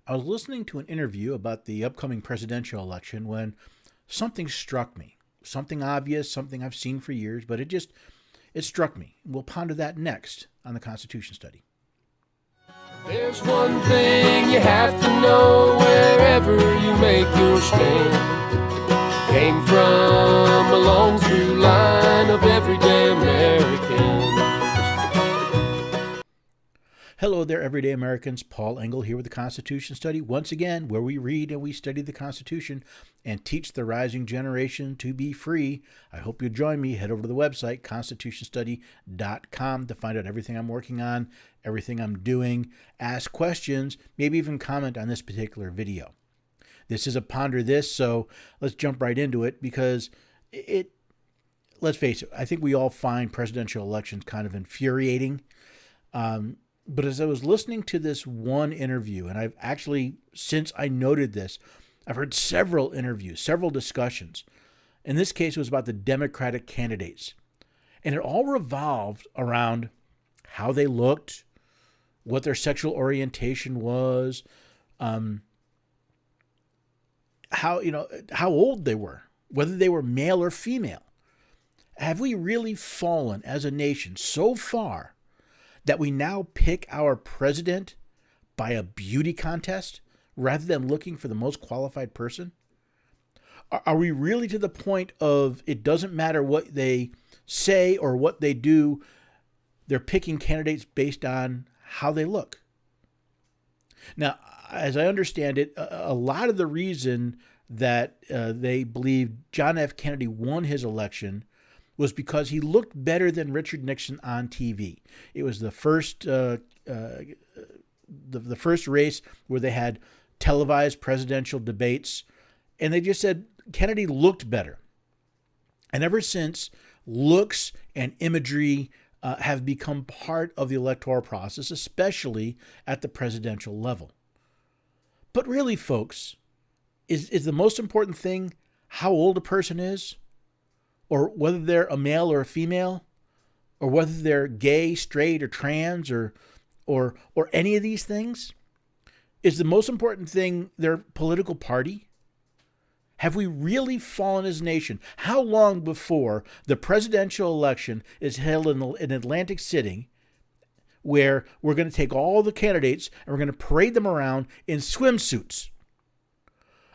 I was listening to an interview about the upcoming presidential election when something struck me. Something obvious, something I've seen for years, but it struck me. We'll ponder that next on the Constitution Study. There's one thing you have to know wherever you make your stand. Came from a long through line of everyday Americans. Hello there, everyday Americans. Paul Engel here with the Constitution Study, once again, where we read and we study the Constitution and teach the rising generation to be free. I hope you'll join me. Head over to the website, constitutionstudy.com, to find out everything I'm working on, everything I'm doing, ask questions, maybe even comment on this particular video. This is a Ponder This, so let's jump right into it because let's face it, I think we all find presidential elections kind of infuriating. But as I was listening to this one interview, and I've actually, since I noted this, I've heard several interviews, several discussions. In this case, it was about the Democratic candidates. And it all revolved around how they looked, what their sexual orientation was, how old they were, whether they were male or female. Have we really fallen as a nation so far that we now pick our president by a beauty contest rather than looking for the most qualified person? Are we really to the point of it doesn't matter what they say or what they do, they're picking candidates based on how they look? Now, as I understand it, a lot of the reason that they believe John F. Kennedy won his election was because he looked better than Richard Nixon on TV. It was the first race where they had televised presidential debates, and they just said Kennedy looked better. And ever since, looks and imagery have become part of the electoral process, especially at the presidential level. But really, folks, is the most important thing how old a person is? Or whether they're a male or a female, or whether they're gay, straight, or trans, or any of these things? Is the most important thing their political party? Have we really fallen as a nation? How long before the presidential election is held in Atlantic City, where we're going to take all the candidates and we're going to parade them around in swimsuits?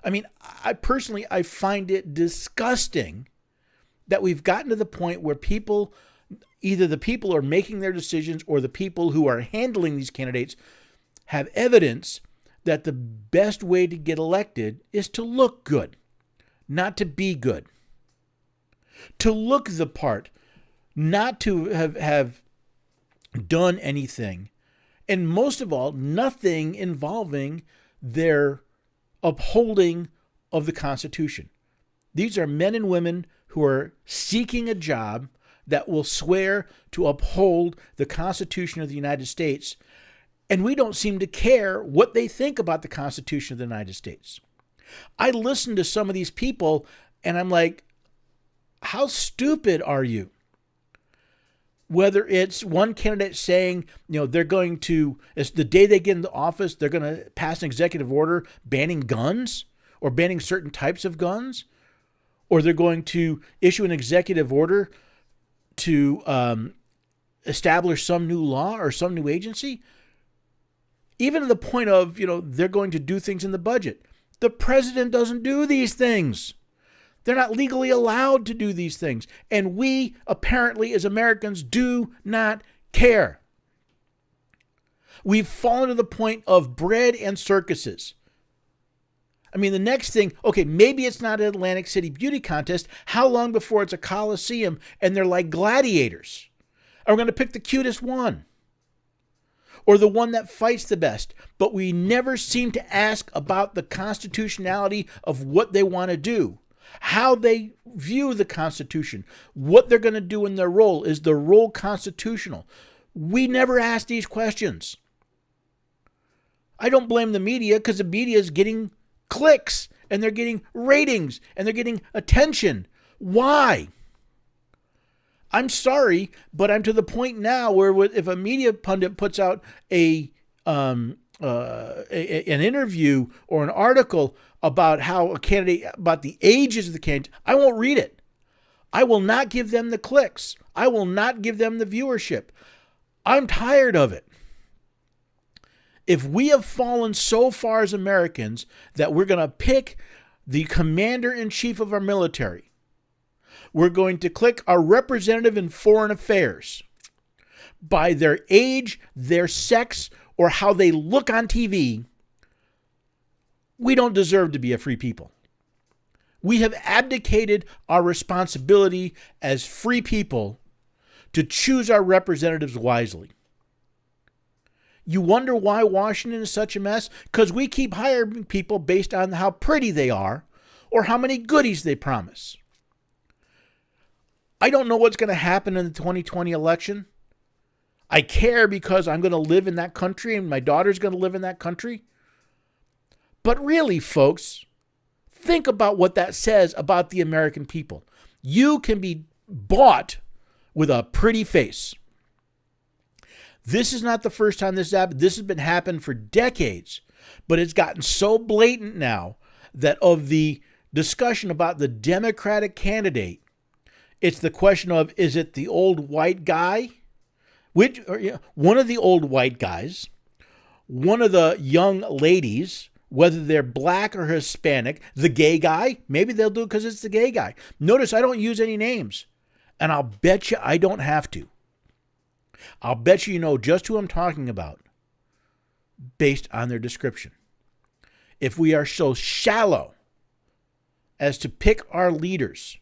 I mean, I find it disgusting that we've gotten to the point where people, either the people who are making their decisions or the people who are handling these candidates, have evidence that the best way to get elected is to look good, not to be good. To look the part, not to have done anything, and most of all, nothing involving their upholding of the Constitution. These are men and women who are seeking a job that will swear to uphold the Constitution of the United States, and we don't seem to care what they think about the Constitution of the United States. I listen to some of these people, and I'm like, how stupid are you? Whether it's one candidate saying, they're going to, it's the day they get into office, they're going to pass an executive order banning guns or banning certain types of guns, or they're going to issue an executive order to establish some new law or some new agency, even to the point of, they're going to do things in the budget. The president doesn't do these things. They're not legally allowed to do these things. And we, apparently, as Americans, do not care. We've fallen to the point of bread and circuses. I mean, the next thing, okay, maybe it's not an Atlantic City beauty contest. How long before it's a coliseum and they're like gladiators? Are we going to pick the cutest one? Or the one that fights the best? But we never seem to ask about the constitutionality of what they want to do, how they view the Constitution, what they're going to do in their role. Is the role constitutional? We never ask these questions. I don't blame the media, because the media is getting clicks and they're getting ratings and they're getting attention. Why? I'm sorry, but I'm to the point now where if a media pundit puts out a an interview or an article about how a candidate, about the ages of the candidate, I won't read it. I will not give them the clicks. I will not give them the viewership. I'm tired of it. If we have fallen so far as Americans that we're going to pick the commander-in-chief of our military, we're going to click our representative in foreign affairs by their age, their sex, or how they look on TV, we don't deserve to be a free people. We have abdicated our responsibility as free people to choose our representatives wisely. You wonder why Washington is such a mess? Because we keep hiring people based on how pretty they are or how many goodies they promise. I don't know what's going to happen in the 2020 election. I care because I'm going to live in that country and my daughter's going to live in that country. But really, folks, think about what that says about the American people. You can be bought with a pretty face. This is not the first time this happened. This has been happening for decades, but it's gotten so blatant now that of the discussion about the Democratic candidate, it's the question of, is it the old white guy? One of the old white guys, one of the young ladies, whether they're black or Hispanic, the gay guy, maybe they'll do it because it's the gay guy. Notice I don't use any names, and I'll bet you I don't have to. I'll bet you know just who I'm talking about based on their description. If we are so shallow as to pick our leaders,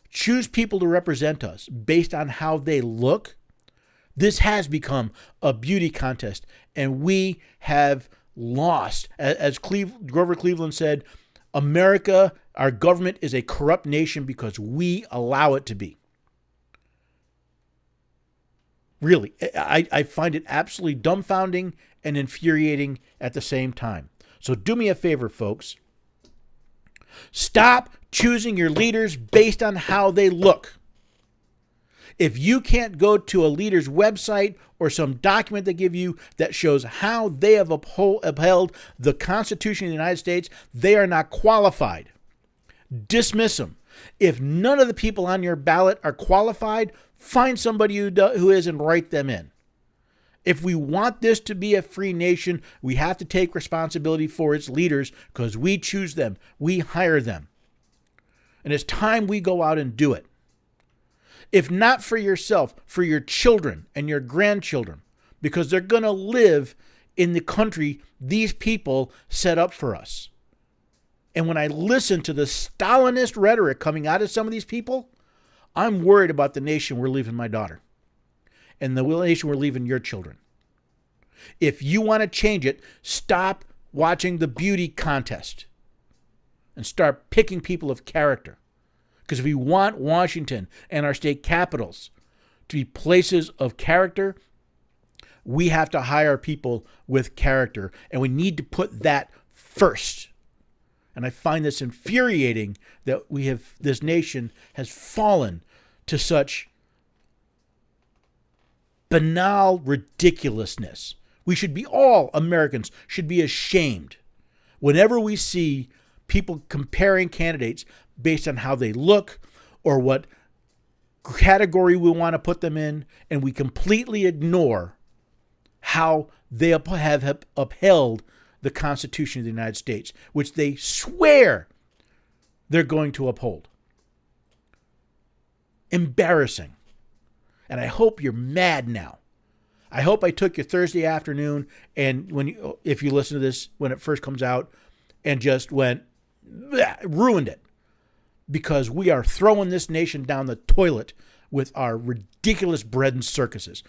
choose people to represent us based on how they look, this has become a beauty contest, and we have lost. As Grover Cleveland said, America, our government is a corrupt nation because we allow it to be. Really, I find it absolutely dumbfounding and infuriating at the same time. So do me a favor, folks. Stop choosing your leaders based on how they look. If you can't go to a leader's website or some document they give you that shows how they have upheld the Constitution of the United States, they are not qualified. Dismiss them. If none of the people on your ballot are qualified, find somebody who is and write them in. If we want this to be a free nation, we have to take responsibility for its leaders because we choose them. We hire them. And it's time we go out and do it. If not for yourself, for your children and your grandchildren, because they're going to live in the country these people set up for us. And when I listen to the Stalinist rhetoric coming out of some of these people, I'm worried about the nation we're leaving my daughter and the nation we're leaving your children. If you want to change it, stop watching the beauty contest and start picking people of character. Because if we want Washington and our state capitals to be places of character, we have to hire people with character, and we need to put that first. And I find this infuriating that this nation has fallen to such banal ridiculousness. We should be, all Americans should be ashamed whenever we see people comparing candidates based on how they look or what category we want to put them in, and we completely ignore how they have upheld the Constitution of the United States, which they swear they're going to uphold. Embarrassing. And I hope you're mad now. I hope I took your Thursday afternoon and if you listen to this when it first comes out and just went, ruined it. Because we are throwing this nation down the toilet with our ridiculous bread and circuses.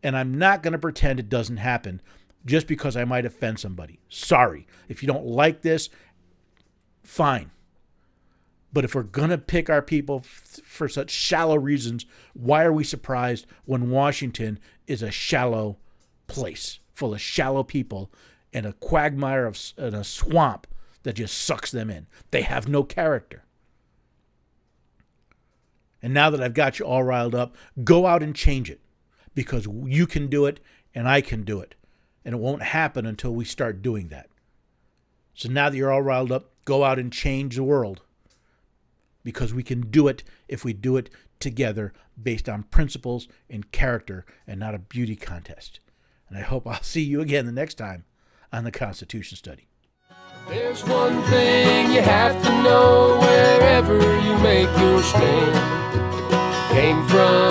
And I'm not going to pretend it doesn't happen just because I might offend somebody. Sorry. If you don't like this, fine. But if we're going to pick our people for such shallow reasons, why are we surprised when Washington is a shallow place full of shallow people and a quagmire and a swamp that just sucks them in? They have no character. And now that I've got you all riled up, go out and change it, because you can do it and I can do it. And it won't happen until we start doing that. So now that you're all riled up, go out and change the world. Because we can do it if we do it together based on principles and character and not a beauty contest. And I hope I'll see you again the next time on the Constitution Study. There's one thing you have to know wherever you make your stand. Came from